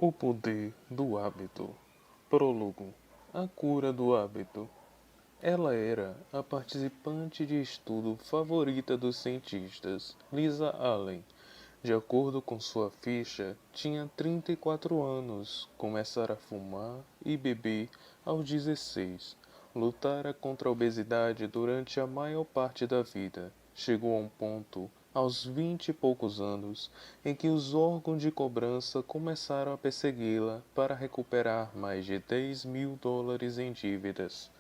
O poder do hábito. Prólogo. A cura do hábito. Ela era a participante de estudo favorita dos cientistas, Lisa Allen. De acordo com sua ficha, tinha 34 anos, começara a fumar e beber aos 16. Lutara contra a obesidade durante a maior parte da vida. Chegou a um ponto, aos 20 e poucos anos, em que os órgãos de cobrança começaram a persegui-la para recuperar mais de US$ 10.000 em dívidas.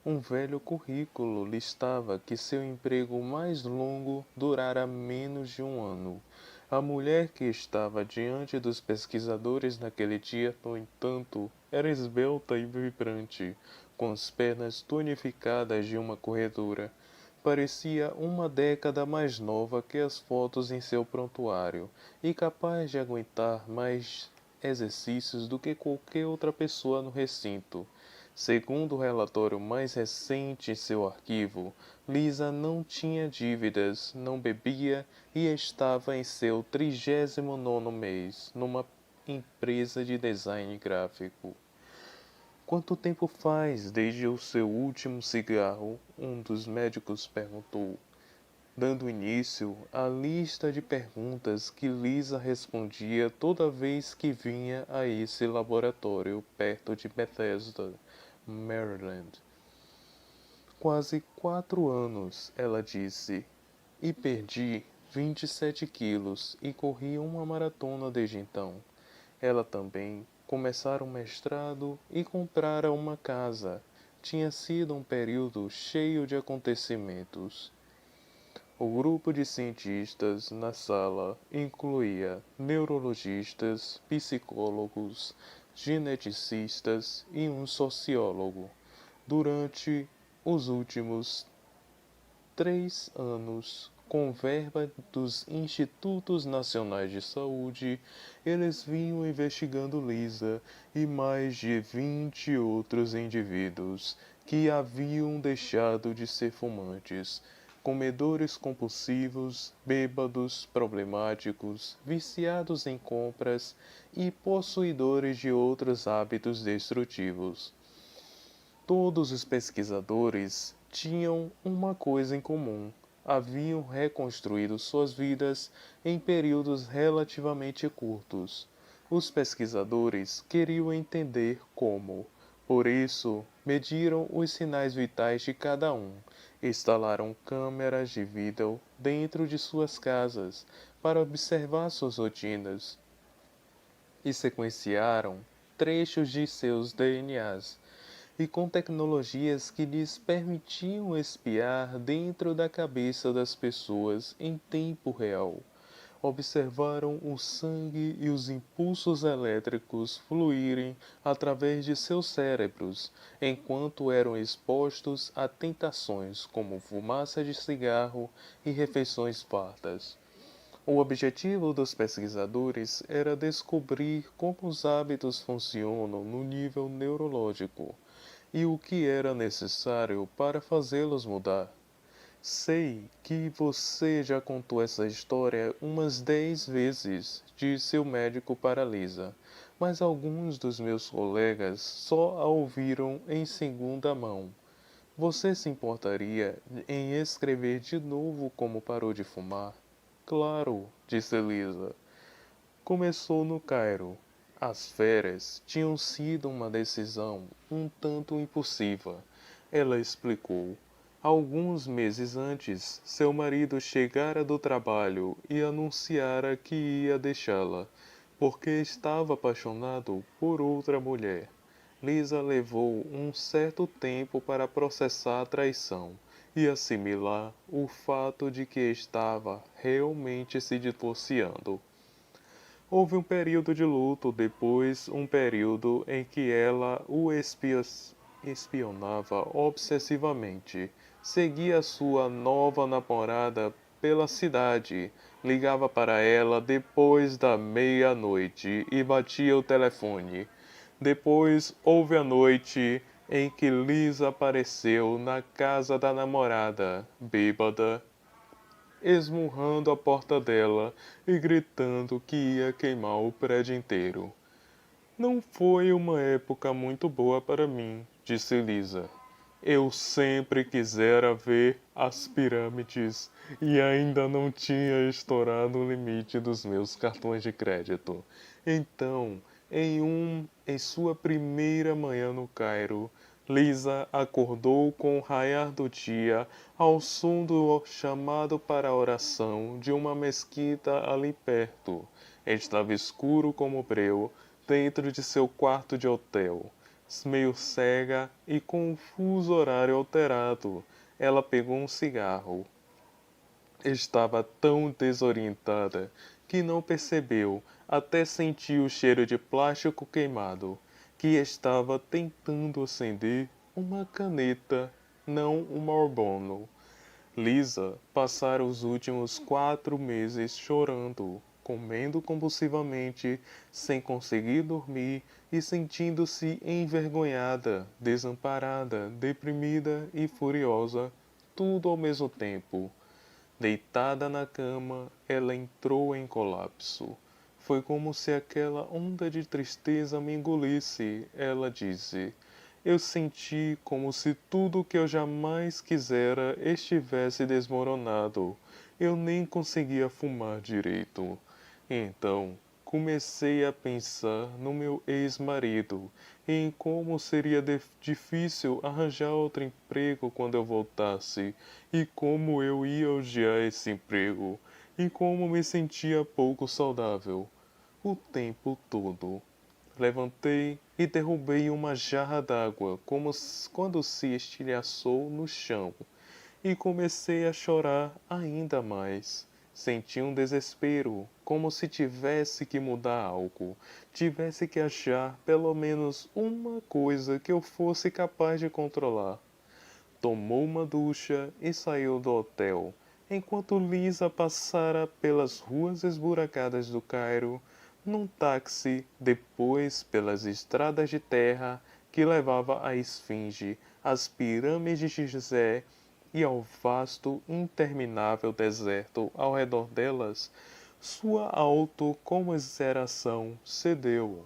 Um velho currículo listava que seu emprego mais longo durara menos de um ano. A mulher que estava diante dos pesquisadores naquele dia, no entanto, era esbelta e vibrante, com as pernas tonificadas de uma corredora. Parecia uma década mais nova que as fotos em seu prontuário e capaz de aguentar mais exercícios do que qualquer outra pessoa no recinto. Segundo o relatório mais recente em seu arquivo, Lisa não tinha dívidas, não bebia e estava em seu 39º mês numa empresa de design gráfico. Quanto tempo faz desde o seu último cigarro? Um dos médicos perguntou, dando início à lista de perguntas que Lisa respondia toda vez que vinha a esse laboratório perto de Bethesda, Maryland. Quase 4 anos, ela disse, e perdi 27 quilos e corri uma maratona desde então. Ela também começara um mestrado e comprara uma casa. Tinha sido um período cheio de acontecimentos. O grupo de cientistas na sala incluía neurologistas, psicólogos, geneticistas e um sociólogo. Durante os últimos 3 anos, com verba dos Institutos Nacionais de Saúde, eles vinham investigando Lisa e mais de 20 outros indivíduos que haviam deixado de ser fumantes, comedores compulsivos, bêbados, problemáticos, viciados em compras e possuidores de outros hábitos destrutivos. Todos os pesquisadores tinham uma coisa em comum: haviam reconstruído suas vidas em períodos relativamente curtos. Os pesquisadores queriam entender como. Por isso, mediram os sinais vitais de cada um, instalaram câmeras de vídeo dentro de suas casas para observar suas rotinas e sequenciaram trechos de seus DNAs e com tecnologias que lhes permitiam espiar dentro da cabeça das pessoas em tempo real. Observaram o sangue e os impulsos elétricos fluírem através de seus cérebros, enquanto eram expostos a tentações como fumaça de cigarro e refeições fartas. O objetivo dos pesquisadores era descobrir como os hábitos funcionam no nível neurológico e o que era necessário para fazê-los mudar. Sei que você já contou essa história umas 10 vezes, disse o médico para Lisa, mas alguns dos meus colegas só a ouviram em segunda mão. Você se importaria em escrever de novo como parou de fumar? Claro, disse Lisa. Começou no Cairo. As férias tinham sido uma decisão um tanto impulsiva. Ela explicou. Alguns meses antes, seu marido chegara do trabalho e anunciara que ia deixá-la, porque estava apaixonado por outra mulher. Lisa levou um certo tempo para processar a traição e assimilar o fato de que estava realmente se divorciando. Houve um período de luto, depois um período em que ela o espionava obsessivamente. Seguia sua nova namorada pela cidade, ligava para ela depois da meia-noite e batia o telefone. Depois houve a noite em que Lisa apareceu na casa da namorada, bêbada, esmurrando a porta dela e gritando que ia queimar o prédio inteiro. Não foi uma época muito boa para mim, disse Lisa. Eu sempre quisera ver as pirâmides e ainda não tinha estourado o limite dos meus cartões de crédito. Então, em sua primeira manhã no Cairo, Lisa acordou com o raiar do dia ao som do chamado para a oração de uma mesquita ali perto. Estava escuro como breu dentro de seu quarto de hotel. Meio cega e com o fuso horário alterado, ela pegou um cigarro. Estava tão desorientada que não percebeu, até sentir o cheiro de plástico queimado, que estava tentando acender uma caneta, não um Marlboro. Lisa passara os últimos 4 meses chorando, comendo compulsivamente, sem conseguir dormir e sentindo-se envergonhada, desamparada, deprimida e furiosa, tudo ao mesmo tempo. Deitada na cama, ela entrou em colapso. Foi como se aquela onda de tristeza me engolisse, ela disse. Eu senti como se tudo que eu jamais quisera estivesse desmoronado. Eu nem conseguia fumar direito. Então, comecei a pensar no meu ex-marido e em como seria difícil arranjar outro emprego quando eu voltasse, e como eu ia odiar esse emprego, e como me sentia pouco saudável. O tempo todo. Levantei e derrubei uma jarra d'água quando se estilhaçou no chão e comecei a chorar ainda mais. Senti um desespero, como se tivesse que mudar algo, tivesse que achar pelo menos uma coisa que eu fosse capaz de controlar. Tomou uma ducha e saiu do hotel, enquanto Lisa passara pelas ruas esburacadas do Cairo, num táxi, depois pelas estradas de terra que levava à Esfinge, às pirâmides de Gizé e ao vasto, interminável deserto ao redor delas, sua autocomiseração cedeu.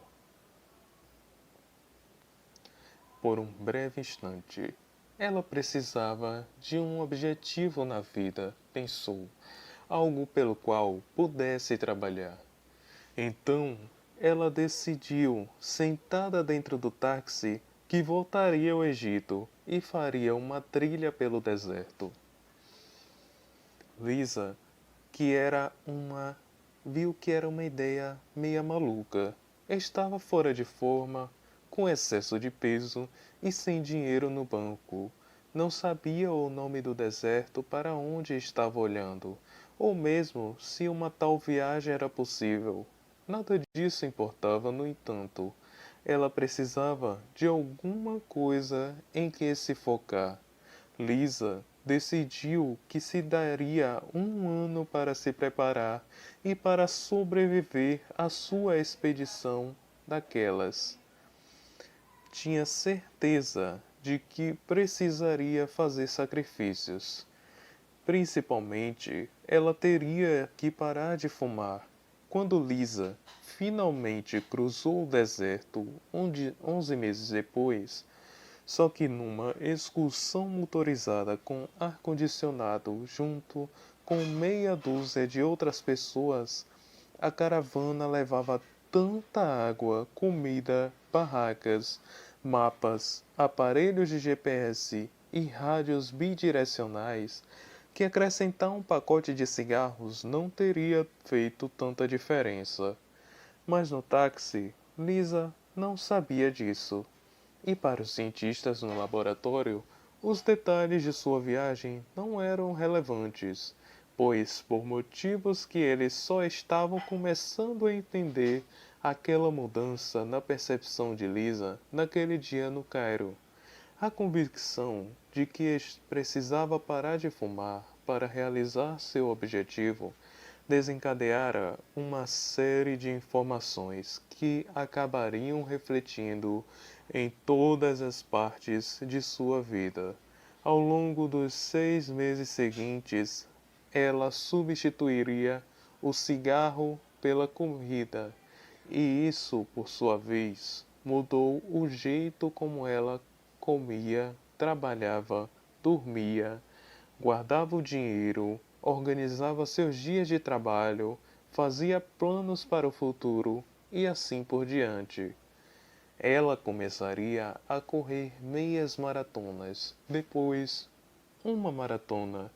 Por um breve instante, ela precisava de um objetivo na vida, pensou, algo pelo qual pudesse trabalhar. Então, ela decidiu, sentada dentro do táxi, que voltaria ao Egito e faria uma trilha pelo deserto. Lisa, que era uma, viu que era uma ideia meia maluca. Estava fora de forma, com excesso de peso e sem dinheiro no banco. Não sabia o nome do deserto para onde estava olhando, ou mesmo se uma tal viagem era possível. Nada disso importava, no entanto. Ela precisava de alguma coisa em que se focar. Lisa decidiu que se daria um ano para se preparar e para sobreviver à sua expedição daquelas. Tinha certeza de que precisaria fazer sacrifícios. Principalmente, ela teria que parar de fumar. Quando Lisa finalmente cruzou o deserto, 11 meses depois, só que numa excursão motorizada com ar-condicionado junto com meia dúzia de outras pessoas, a caravana levava tanta água, comida, barracas, mapas, aparelhos de GPS e rádios bidirecionais que acrescentar um pacote de cigarros não teria feito tanta diferença. Mas no táxi, Lisa não sabia disso. E para os cientistas no laboratório, os detalhes de sua viagem não eram relevantes, pois, por motivos que eles só estavam começando a entender, aquela mudança na percepção de Lisa naquele dia no Cairo. A convicção de que precisava parar de fumar para realizar seu objetivo desencadeara uma série de informações que acabariam refletindo em todas as partes de sua vida. Ao longo dos 6 meses seguintes, ela substituiria o cigarro pela corrida E isso, por sua vez, mudou o jeito como ela comia, trabalhava, dormia, guardava o dinheiro, organizava seus dias de trabalho, fazia planos para o futuro e assim por diante. Ela começaria a correr meias maratonas, depois uma maratona.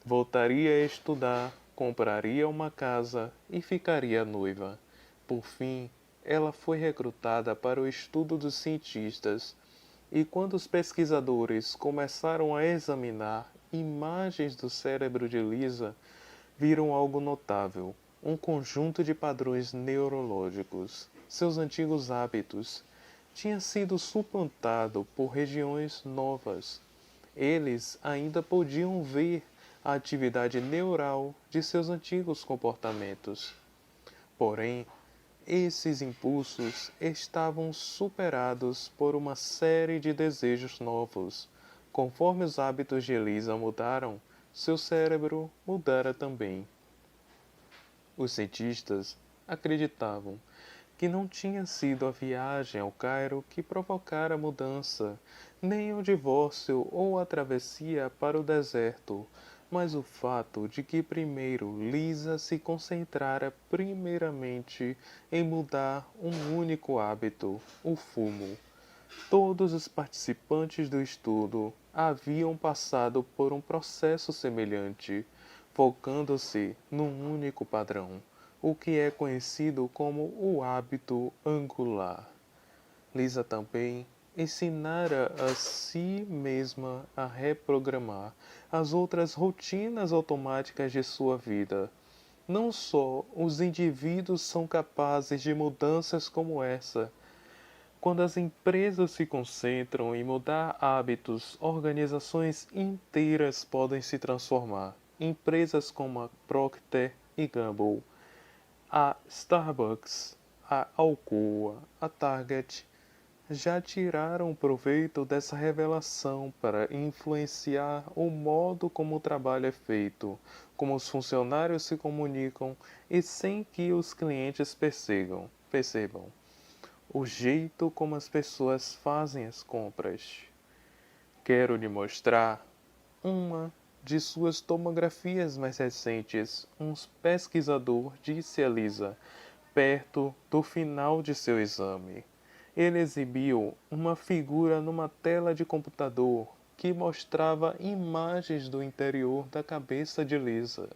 Voltaria a estudar, compraria uma casa e ficaria noiva. Por fim, ela foi recrutada para o estudo dos cientistas, e quando os pesquisadores começaram a examinar imagens do cérebro de Lisa, viram algo notável: um conjunto de padrões neurológicos. Seus antigos hábitos tinha sido suplantado por regiões novas. Eles ainda podiam ver a atividade neural de seus antigos comportamentos. Porém, esses impulsos estavam superados por uma série de desejos novos. Conforme os hábitos de Elisa mudaram, seu cérebro mudara também. Os cientistas acreditavam que não tinha sido a viagem ao Cairo que provocara a mudança, nem o divórcio ou a travessia para o deserto, mas o fato de que primeiro Lisa se concentrara primeiramente em mudar um único hábito, o fumo. Todos os participantes do estudo haviam passado por um processo semelhante, focando-se num único padrão, o que é conhecido como o hábito angular. Lisa também ensinara a si mesma a reprogramar as outras rotinas automáticas de sua vida. Não só os indivíduos são capazes de mudanças como essa. Quando as empresas se concentram em mudar hábitos, organizações inteiras podem se transformar. Empresas como a Procter Gamble, a Starbucks, a Alcoa, a Target já tiraram proveito dessa revelação para influenciar o modo como o trabalho é feito, como os funcionários se comunicam e sem que os clientes percebam o jeito como as pessoas fazem as compras. Quero lhe mostrar uma de suas tomografias mais recentes. Um pesquisador disse a Lisa, perto do final de seu exame. Ele exibiu uma figura numa tela de computador que mostrava imagens do interior da cabeça de Lisa.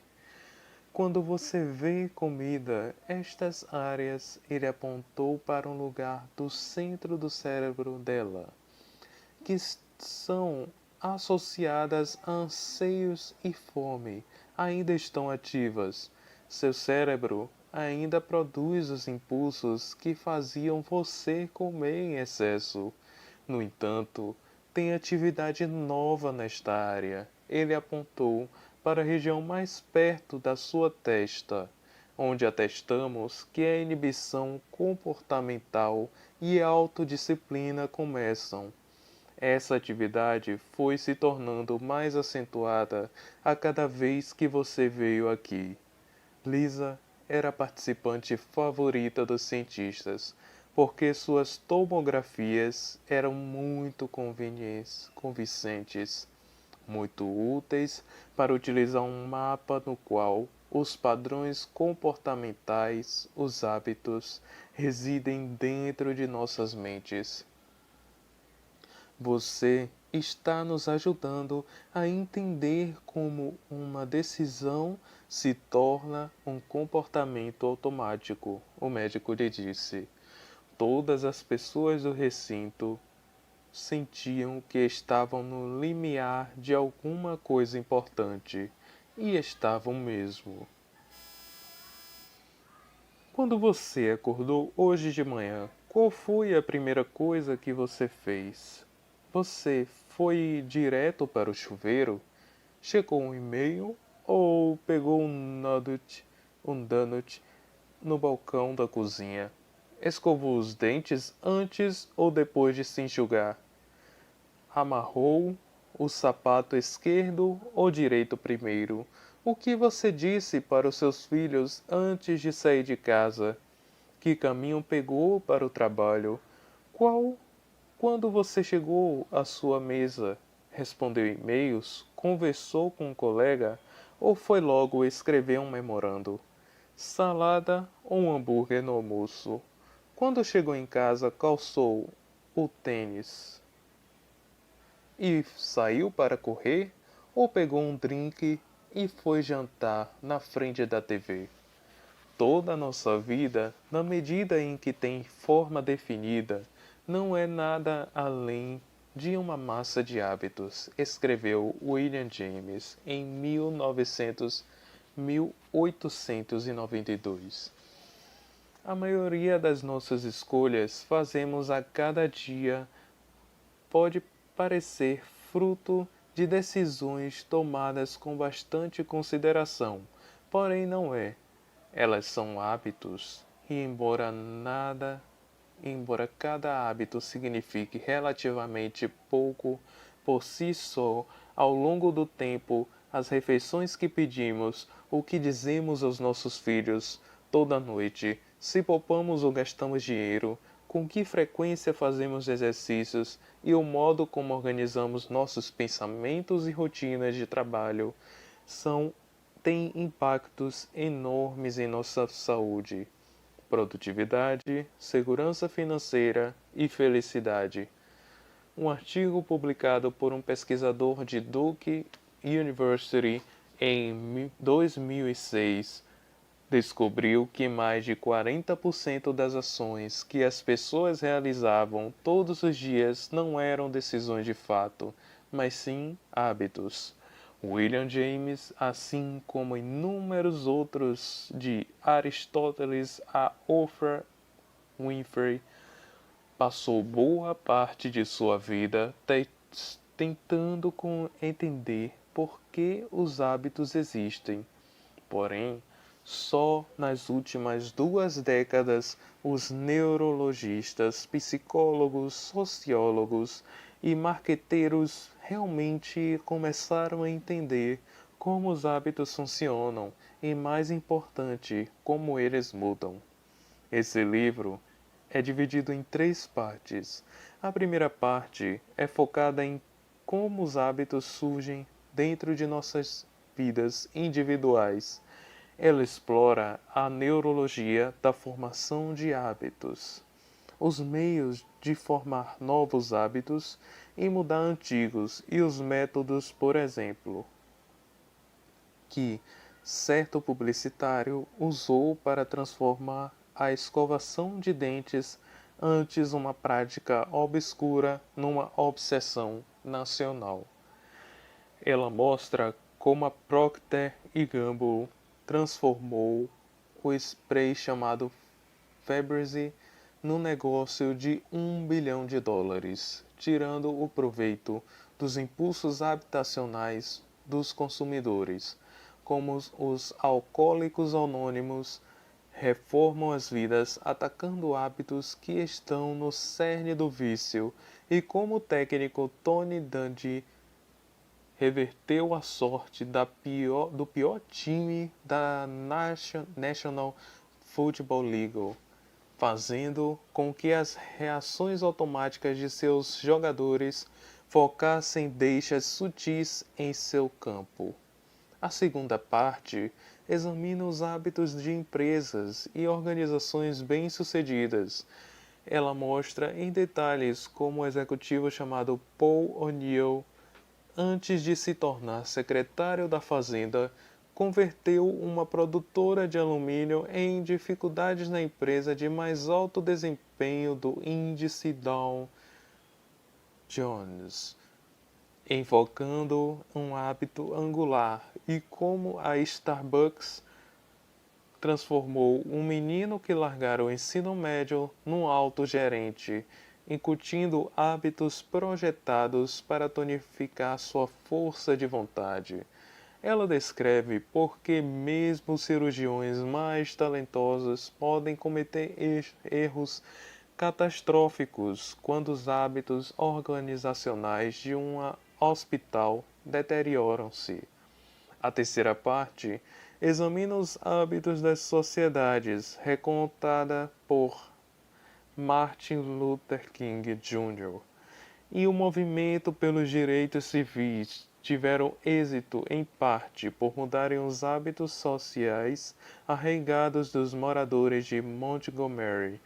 Quando você vê comida, estas áreas, ele apontou para um lugar do centro do cérebro dela, que são associadas a anseios e fome, ainda estão ativas. Seu cérebro ainda produz os impulsos que faziam você comer em excesso. No entanto, tem atividade nova nesta área. Ele apontou para a região mais perto da sua testa, onde atestamos que a inibição comportamental e a autodisciplina começam. Essa atividade foi se tornando mais acentuada a cada vez que você veio aqui. Lisa era a participante favorita dos cientistas, porque suas tomografias eram muito convincentes, muito úteis para utilizar um mapa no qual os padrões comportamentais, os hábitos, residem dentro de nossas mentes. Você está nos ajudando a entender como uma decisão se torna um comportamento automático, o médico lhe disse. Todas as pessoas do recinto sentiam que estavam no limiar de alguma coisa importante, e estavam mesmo. Quando você acordou hoje de manhã, qual foi a primeira coisa que você fez? Você foi direto para o chuveiro? Checou um e-mail? Ou pegou um donut no balcão da cozinha? Escovou os dentes antes ou depois de se enxugar? Amarrou o sapato esquerdo ou direito primeiro? O que você disse para os seus filhos antes de sair de casa? Que caminho pegou para o trabalho? Qual Quando você chegou à sua mesa, respondeu e-mails, conversou com um colega ou foi logo escrever um memorando? Salada ou um hambúrguer no almoço? Quando chegou em casa, calçou o tênis e saiu para correr ou pegou um drink e foi jantar na frente da TV? Toda a nossa vida, na medida em que tem forma definida, não é nada além de uma massa de hábitos, escreveu William James em 1892. A maioria das nossas escolhas fazemos a cada dia pode parecer fruto de decisões tomadas com bastante consideração, porém não é. Elas são hábitos, e embora cada hábito signifique relativamente pouco por si só, ao longo do tempo, as refeições que pedimos, o que dizemos aos nossos filhos toda noite, se poupamos ou gastamos dinheiro, com que frequência fazemos exercícios e o modo como organizamos nossos pensamentos e rotinas de trabalho têm impactos enormes em nossa saúde, produtividade, segurança financeira e felicidade. Um artigo publicado por um pesquisador de Duke University em 2006 descobriu que mais de 40% das ações que as pessoas realizavam todos os dias não eram decisões de fato, mas sim hábitos. William James, assim como inúmeros outros de Aristóteles a Oprah Winfrey, passou boa parte de sua vida tentando entender por que os hábitos existem. Porém, só nas últimas 2 décadas os neurologistas, psicólogos, sociólogos e marqueteiros realmente começaram a entender como os hábitos funcionam e, mais importante, como eles mudam. Esse livro é dividido em 3 partes. A primeira parte é focada em como os hábitos surgem dentro de nossas vidas individuais. Ela explora a neurologia da formação de hábitos, os meios de formar novos hábitos e mudar antigos e os métodos, por exemplo, que certo publicitário usou para transformar a escovação de dentes, antes uma prática obscura, numa obsessão nacional. Ela mostra como a Procter e Gamble transformou o spray chamado Febreze num negócio de US$ 1 bilhão, tirando o proveito dos impulsos habitacionais dos consumidores, como os alcoólicos anônimos reformam as vidas atacando hábitos que estão no cerne do vício, e como o técnico Tony Dungy reverteu a sorte do pior time da National Football League, fazendo com que as reações automáticas de seus jogadores focassem deixas sutis em seu campo. A segunda parte examina os hábitos de empresas e organizações bem-sucedidas. Ela mostra em detalhes como o executivo chamado Paul O'Neill, antes de se tornar secretário da Fazenda, converteu uma produtora de alumínio em dificuldades na empresa de mais alto desempenho do índice Dow Jones, enfocando um hábito angular, e como a Starbucks transformou um menino que largara o ensino médio num alto gerente, incutindo hábitos projetados para tonificar sua força de vontade. Ela descreve por que mesmo cirurgiões mais talentosos podem cometer erros catastróficos quando os hábitos organizacionais de um hospital deterioram-se. A terceira parte examina os hábitos das sociedades, recontada por Martin Luther King Jr. E o movimento pelos direitos civis tiveram êxito em parte por mudarem os hábitos sociais arraigados dos moradores de Montgomery,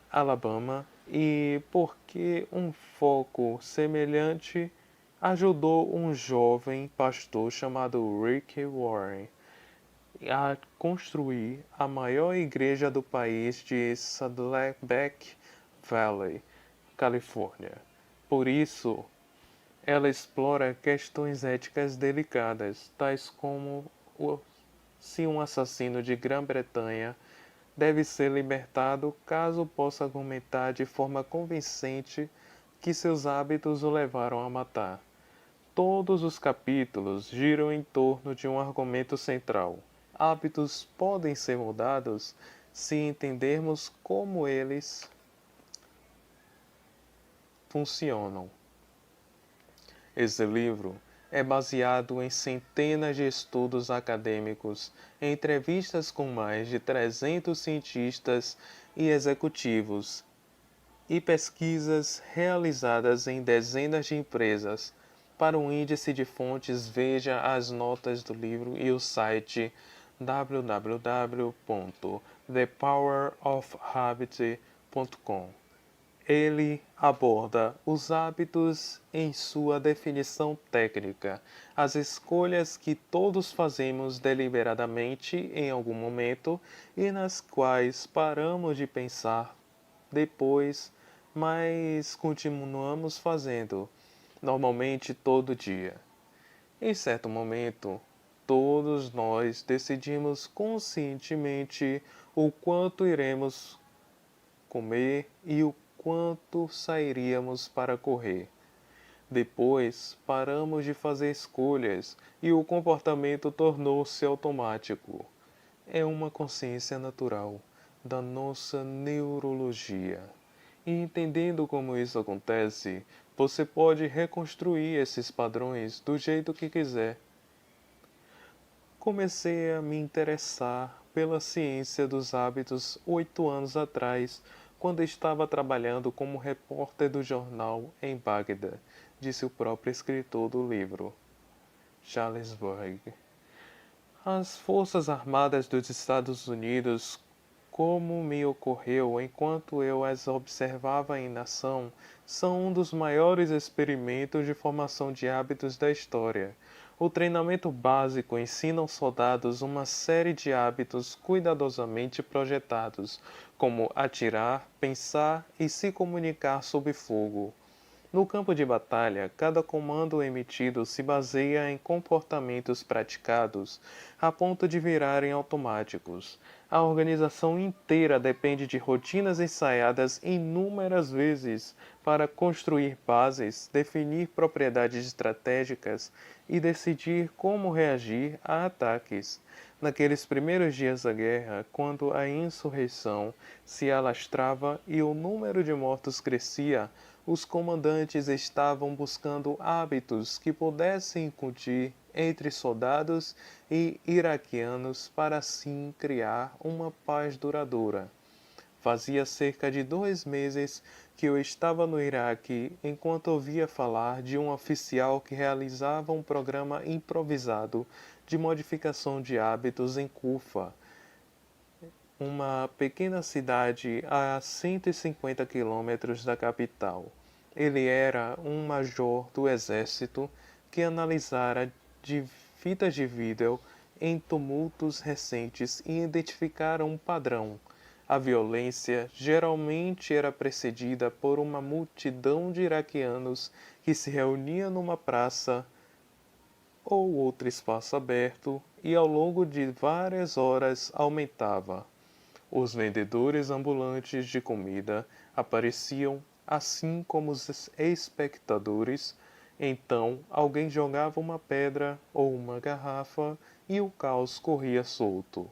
Alabama, e porque um foco semelhante ajudou um jovem pastor chamado Rick Warren a construir a maior igreja do país de Saddleback Valley, Califórnia. Por isso, ela explora questões éticas delicadas, tais como se um assassino de Grã-Bretanha deve ser libertado caso possa argumentar de forma convincente que seus hábitos o levaram a matar. Todos os capítulos giram em torno de um argumento central. Hábitos podem ser mudados se entendermos como eles funcionam. Esse livro é baseado em centenas de estudos acadêmicos, entrevistas com mais de 300 cientistas e executivos, e pesquisas realizadas em dezenas de empresas. Para o índice de fontes, veja as notas do livro e o site www.thepowerofhabit.com. Ele aborda os hábitos em sua definição técnica, as escolhas que todos fazemos deliberadamente em algum momento e nas quais paramos de pensar depois, mas continuamos fazendo, normalmente todo dia. Em certo momento, todos nós decidimos conscientemente o quanto iremos comer e o quanto sairíamos para correr. Depois, paramos de fazer escolhas e o comportamento tornou-se automático. É uma consciência natural da nossa neurologia. E entendendo como isso acontece, você pode reconstruir esses padrões do jeito que quiser. Comecei a me interessar pela ciência dos hábitos 8 anos atrás, quando estava trabalhando como repórter do jornal em Bagdá, disse o próprio escritor do livro, Charles Berg. As Forças Armadas dos Estados Unidos, como me ocorreu enquanto eu as observava em ação, são um dos maiores experimentos de formação de hábitos da história. O treinamento básico ensina aos soldados uma série de hábitos cuidadosamente projetados, como atirar, pensar e se comunicar sob fogo. No campo de batalha, cada comando emitido se baseia em comportamentos praticados a ponto de virarem automáticos. A organização inteira depende de rotinas ensaiadas inúmeras vezes para construir bases, definir propriedades estratégicas e decidir como reagir a ataques. Naqueles primeiros dias da guerra, quando a insurreição se alastrava e o número de mortos crescia, os comandantes estavam buscando hábitos que pudessem incutir entre soldados e iraquianos para assim criar uma paz duradoura. Fazia cerca de 2 meses que eu estava no Iraque enquanto ouvia falar de um oficial que realizava um programa improvisado de modificação de hábitos em Kufa, uma pequena cidade a 150 quilômetros da capital. Ele era um major do exército que analisara de fitas de vídeo em tumultos recentes e identificara um padrão. A violência geralmente era precedida por uma multidão de iraquianos que se reunia numa praça ou outro espaço aberto e ao longo de várias horas aumentava. Os vendedores ambulantes de comida apareciam, assim como os espectadores. Então alguém jogava uma pedra ou uma garrafa e o caos corria solto.